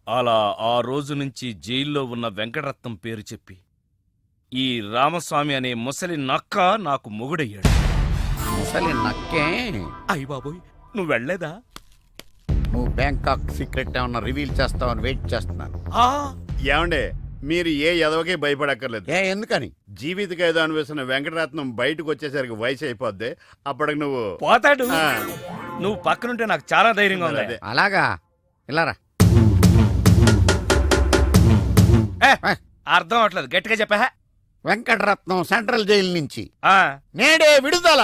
అలా ఆ రోజు నుంచి జైల్లో ఉన్న వెంకటరత్నం పేరు చెప్పి ఈ రామస్వామి అనే ముసలి నక్క నాకు మొగుడయ్యాడు. ముసలి నక్కే? అయ్య బాబోయ్, నువ్వు వెళ్ళలేదా? నువ్వు బ్యాంకాక్ సీక్రెట్ ఏమన్నా రివీల్ చేస్తావని వెయిట్ చేస్తున్నాను. ఏమండే, మీరు ఏ ఎదవకే భయపడక్కర్లేదు. ఎందుకని? జీవిత ఖైదు అనిపిస్తున్న వెంకటరత్నం బయటకు వచ్చేసరికి వయసు అయిపోద్ది. అప్పటికి నువ్వు పోతాడు. నువ్వు పక్కనుంటే నాకు చాలా ధైర్యంగా ఉంది. అలాగా? ఇలారా. అర్థం అవట్లేదు, గట్టిగా చెప్పా. వెంకటరత్నం సెంట్రల్ జైలు నుంచి నేడే విడుదల.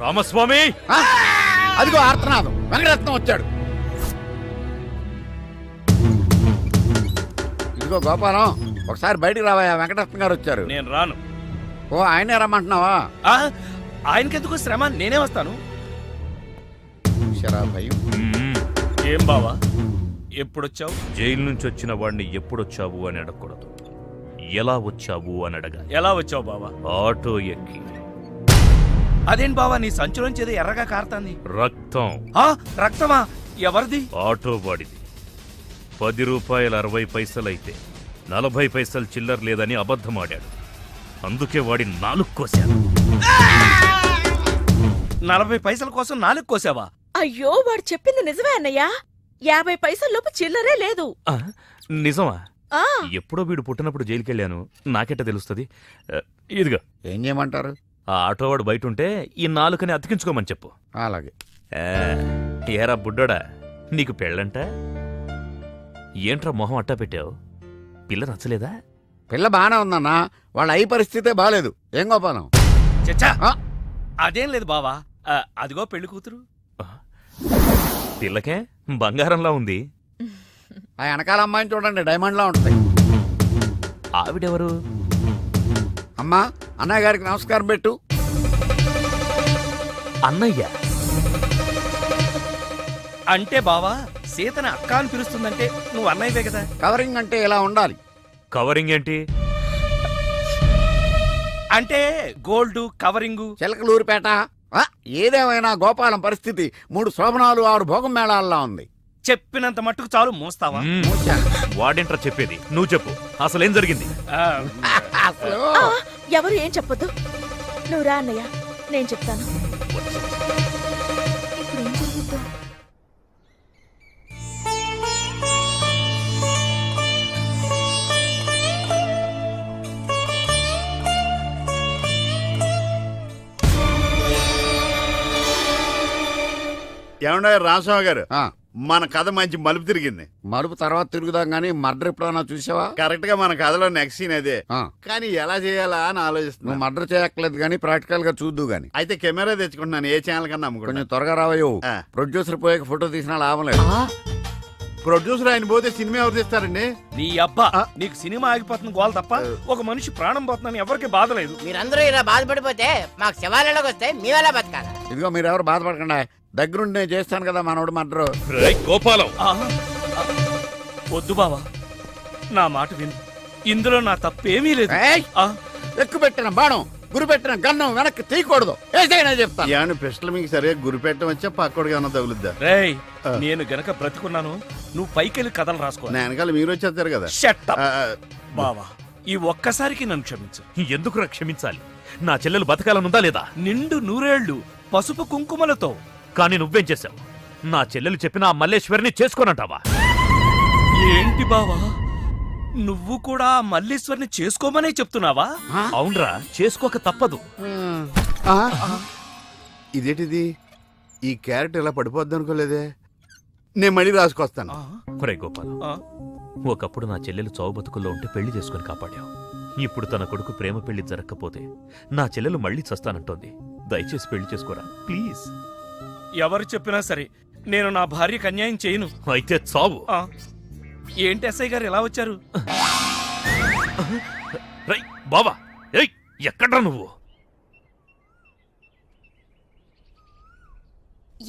రామస్వామి, అదిగో ఆర్తనాదం, వెంకటరత్నం వచ్చాడు. ఇదిగో గోపాలం, ఒకసారి బయటికి రావా, వెంకటరత్నం గారు వచ్చారు. నేను రాను. ఓ, ఆయనే రమ్మంటున్నావా? ఆయనకెందుకు శ్రమ, నేనే వస్తాను. భయం. ఏం బావా, ఎప్పుడొచ్చావు? జైలు నుంచి వచ్చిన వాడిని ఎప్పుడొచ్చావు అని అడగకూడదు, ఎలా వచ్చావు అని అడగాలి. ఎలా వచ్చావు బావా? ఆటో ఎక్కి. అదేంటి బావా, నీ సంచులోంచి ఏదో ఎర్రగా కారుతాంది. రక్తం. రక్తమా? ఎవరిది? ఆటో వాడిది. 10 రూపాయలు 60 పైసలైతే 40 పైసలు చిల్లర లేదని అబద్ధమాడాడు. అందుకే వాడి 4 కోశాను. 40 పైసల కోసం 4 కోసావా? అయ్యో, వాడు చెప్పింది నిజమే అన్నయ్యా. 50 పైసల లోపు చిల్లరే లేదు. నిజమా? ఆ ఎప్పుడో వీడు పుట్టినప్పుడు జైలుకెళ్ళాను, నాకెట్ట తెలుస్తుంది. ఇదిగా ఏం చేయమంటారు? ఆ ఆటోవాడు బయట ఉంటే ఈ 4ని అతికించుకోమని చెప్పు. అలాగే. ఏరా బుడ్డోడా, నీకు పెళ్ళంట? ఏంట్రా మొహం అట్టా పెట్టావు? పిల్ల నచ్చలేదా? పిల్ల బానే ఉందన్నా, వాళ్ళ అయ్యి పరిస్థితే బాలేదు. ఏం గోపాలం? చచ్చా, అదేం లేదు బావా. అదిగో పెళ్లి కూతురు. పిల్లకే బంగారంలా ఉంది. ఆ వెనకాల అమ్మాయిని చూడండి, డైమండ్లా ఉంటాయి. ఆవిడెవరు? అమ్మా, అన్నయ్య గారికి నమస్కారం పెట్టు. అన్నయ్య అంటే బావా, సీతని అక్క అని పిలుస్తుందంటే నువ్వు అన్నయ్యవే కదా. కవరింగ్ అంటే ఇలా ఉండాలి. కవరింగ్ ఏంటి? అంటే గోల్డ్ కవరింగు. చిలకలూరిపేట. ఏదేమైనా గోపాలం పరిస్థితి 3 శోభనాలు 6 భోగం మేళాల్లా ఉంది. చెప్పినంత మట్టుకు చాలు, మోస్తావా? వాడేంట్రా చెప్పేది, నువ్వు చెప్పు, అసలేం జరిగింది? అసలు ఎవరు ఏం చెప్పొద్దు, నువ్వు రా అన్నయ్య, నేను చెప్తాను. ఇప్పుడు ఏం జరుగుద్దో? ఏమన్నా రామస్వామి గారు, ఆ, మన కథ మంచి మలుపు తిరిగింది. మరుపు తర్వాత తిరుగుదాం గానీ మర్డర్ ఎప్పుడన్నా చూసావా? కరెక్ట్ గా మన కథలో నెక్స్ట్ సీన్ అదే. ఆ, కానీ ఎలా చేయాలా అని నువ్వు ఆలోచిస్తున్నా. మర్డర్ చేయక్కర్లేదు గానీ ప్రాక్టికల్ గా చూద్దు గాని. అయితే కెమెరా తెచ్చుకుంటున్నాను, ఏ ఛానల్ కన్నా అమ్ముకుంటా. కొంచెం త్వరగా రావయ్యో. ఆ. ప్రొడ్యూసర్ పోయాక ఫోటో తీసినా లాభం లేదు. ప్రొడ్యూసర్ ఆయన పోతే సినిమా ఎవరు తీస్తారండి? నీ అబ్బా, నీకు సినిమా ఆగిపోతుంది గోల తప్ప ఒక మనిషి ప్రాణం పోతుందని ఎవరికి బాధ లేదు. మీరందరూ ఇలా బాధపడిపోతే మాకు శవాలలోకి వస్తే మేమెలా బతకాలి? ఇదిగో మీరెవరు బాధపడకుండా, దగ్గరుండి నేను చేస్తాను కదా మనోడు మర్డర్. గోపాలం, వద్దు బావా, నా మాట విను. ఇందులో నా తప్పేమీ లేదు. ఎక్కువ పెట్టిన బాణం, గురి పెట్టిన గన్నం వెనక్కి తీయకూడదు. ఏదైనా చెప్తాను. ఏమన్నా పిస్టల్ మీకు సరిగా గురి పెట్టడం వచ్చా పక్కడికి ఏమన్నా తగులుద్దా? రేయ్, నేను గనక బ్రతికున్నాను, నువ్వు పైకెళ్ళి కథలు రాసుకో. నా వెనకాల మీరు వచ్చేస్తారు కదా. Shut up. బావా, ఈ ఒక్కసారికి నన్ను క్షమించు. ఎందుకు క్షమించాలి? నా చెల్లెలు బతకాలనుందా లేదా? నిండు 100 ఏళ్లు పసుపు కుంకుమలతో. కానీ నువ్వేం చేశావు? నా చెల్లెలు చెప్పిన ఆ మల్లేశ్వరిని చేసుకోనంటావా? ఏంటి బావా, నువ్వు కూడా మల్లేశ్వరిని చేసుకోమనే చెప్తున్నావా? అవునరా, చేసుకోక తప్పదు. ఇదేంటిది, ఈ క్యారెట్ ఇలా పడిపోద్ది అనుకోలేదే. నేను మళ్ళీ రాసుకొస్తాను. ఒరే గోపాల్, ఒకప్పుడు నా చెల్లెలు చావు బతుకుల్లో ఉంటే పెళ్లి చేసుకుని కాపాడావు. ఇప్పుడు తన కొడుకు ప్రేమ పెళ్లి జరగకపోతే నా చెల్లెలు మళ్ళీ చస్తానంటోంది. దయచేసి పెళ్లి చేసుకోరా ప్లీజ్. ఎవరు చెప్పినా సరే నేను నా భార్యకు అన్యాయం చేయను. అయితే చావు. ఏంటి ఎస్ఐ గారు ఎలా వచ్చారు? రై బావా, ఏయ్ ఎక్కడ్రా నువ్వు?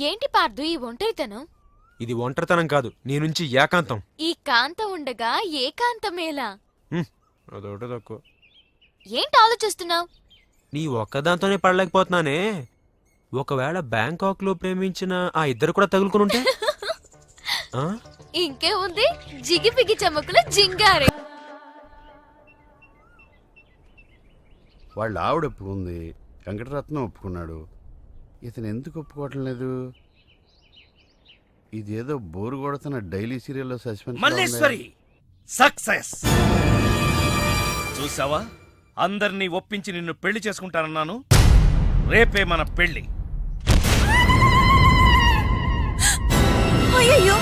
ఏంటి పార్దు ఈ ఒంటరితనం? ఇది ఒంటరితనం కాదు, నీ నుంచి ఏకాంతం. ఈ కాంతం ఉండగా ఏకాంతమేలా? అదొకటి తక్కువ. ఏంటి ఆలోచిస్తున్నావు? నీ ఒక్కదాంతోనే పడలేకపోతున్నానే. ఒకవేళ బ్యాంకాక్ లో ప్రేమించిన ఆ ఇద్దరు కూడా తగులుకుని ఉంటే ఇంకే ఉంది, జిగిపిగి చమకుల జింగారే. వాళ్ళ ఆవిడ ఒప్పుకుంది, వెంకటరత్నం ఒప్పుకున్నాడు. ఇతను ఎందుకు ఒప్పుకోవటం లేదు? ఇదేదో బోరు కొడుతున్న డైలీ సీరియల్లో సస్పెన్స్. మల్లేశ్వరి సక్సెస్. చూసావా, అందరినీ ఒప్పించి నిన్ను పెళ్లి చేసుకుంటానన్నాను. రేపే మన పెళ్లి. అయ్యయ్యో,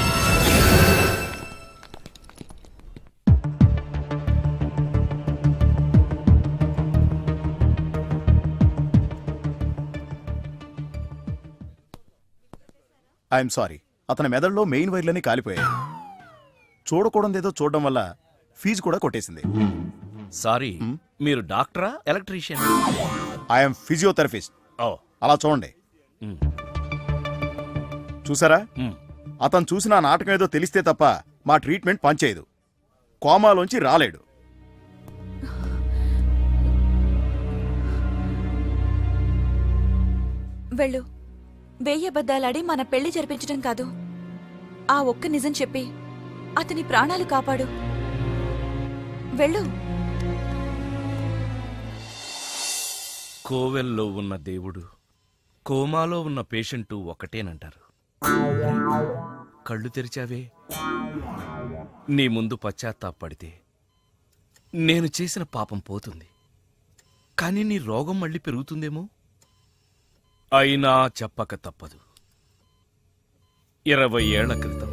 ఐఎమ్ సారీ, అతని మెదడులో మెయిన్ వైర్లన్నీ కాలిపోయాయి. చూడకూడదేదో చూడడం వల్ల ఫీజు కూడా కొట్టేసింది. సారీ, మీరు డాక్టరా ఎలక్ట్రీషియన్? I'm physiotherapist. ఓ, అలా చూడండి. మ్. చూసారా, మ్. అతను చూసిన ఆ నాటకం ఏదో తెలిస్తే తప్ప మా ట్రీట్మెంట్ పనిచేయదు. కోమాలోంచి రాలేడు. వెళ్ళు. వెయ్యి అబద్ధాలాడి మన పెళ్లి జరిపించడం కాదు, ఆ ఒక్క నిజం చెప్పి అతని ప్రాణాలు కాపాడు. వెళ్ళు. కోవెల్లో ఉన్న దేవుడు, కోమాలో ఉన్న పేషెంటు ఒకటేనంటారు. కళ్ళు తెరిచావే. నీ ముందు పశ్చాత్తాపడితే నేను చేసిన పాపం పోతుంది, కానీ నీ రోగం మళ్ళీ పెరుగుతుందేమో. అయినా చెప్పక తప్పదు. 20 ఏళ్ల క్రితం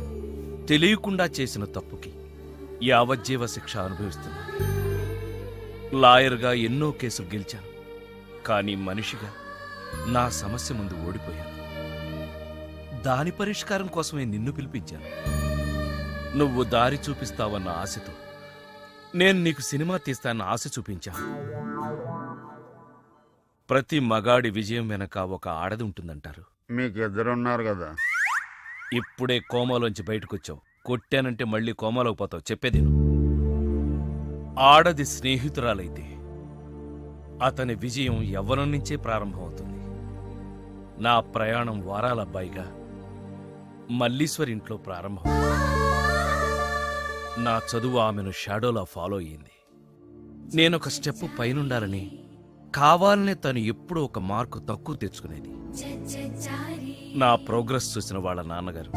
తెలియకుండా చేసిన తప్పుకి యావజ్జీవ శిక్ష అనుభవిస్తున్నా. లాయర్గా ఎన్నో కేసులు గెలిచాను, కానీ మనిషిగా నా సమస్య ముందు ఓడిపోయాను. దాని పరిష్కారం కోసమే నిన్ను పిలిపించాను. నువ్వు దారి చూపిస్తావన్న ఆశతో నేను నీకు సినిమా తీస్తానన్న ఆశ చూపించాను. ప్రతి మగాడి విజయం వెనక ఒక ఆడది ఉంటుందంటారు. మీకు ఇద్దరున్నారు కదా. ఇప్పుడే కోమాలోంచి బయటకొచ్చావు. కొట్టానంటే మళ్ళీ కోమాలోకి పోతావు. చెప్పేది విను. ఆడది స్నేహితురాలైతే అతని విజయం యవ్వనం నుంచే ప్రారంభమవుతుంది. నా ప్రయాణం వారాల అబ్బాయిగా మల్లీశ్వరి ఇంట్లో ప్రారంభం. నా చదువు ఆమెను షాడోలా ఫాలో అయ్యింది. నేనొక స్టెప్ పైనుండాలని కావాలనే తను ఎప్పుడూ ఒక మార్కు తక్కువ తెచ్చుకునేది. నా ప్రోగ్రెస్ చూసిన వాళ్ళ నాన్నగారు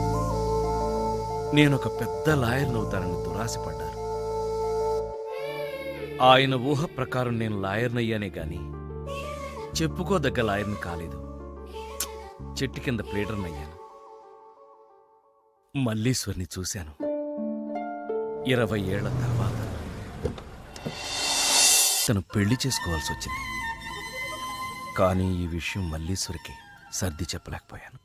నేనొక పెద్ద లాయర్నవుతానని దురాశపడ్డారు. ఆయన ఊహ ప్రకారం నేను లాయర్నయ్యానే గాని చెప్పుకోదగ్గ లాయర్ని కాలేదు. చెట్టు కింద ప్లేడర్నయ్యాను. మల్లీశ్వరిని చూశాను. 20 ఏళ్ల తర్వాత తను పెళ్లి చేసుకోవాల్సి వచ్చింది. కానీ ఈ విషయం మల్లీశ్వరికి సర్ది చెప్పలేకపోయాను.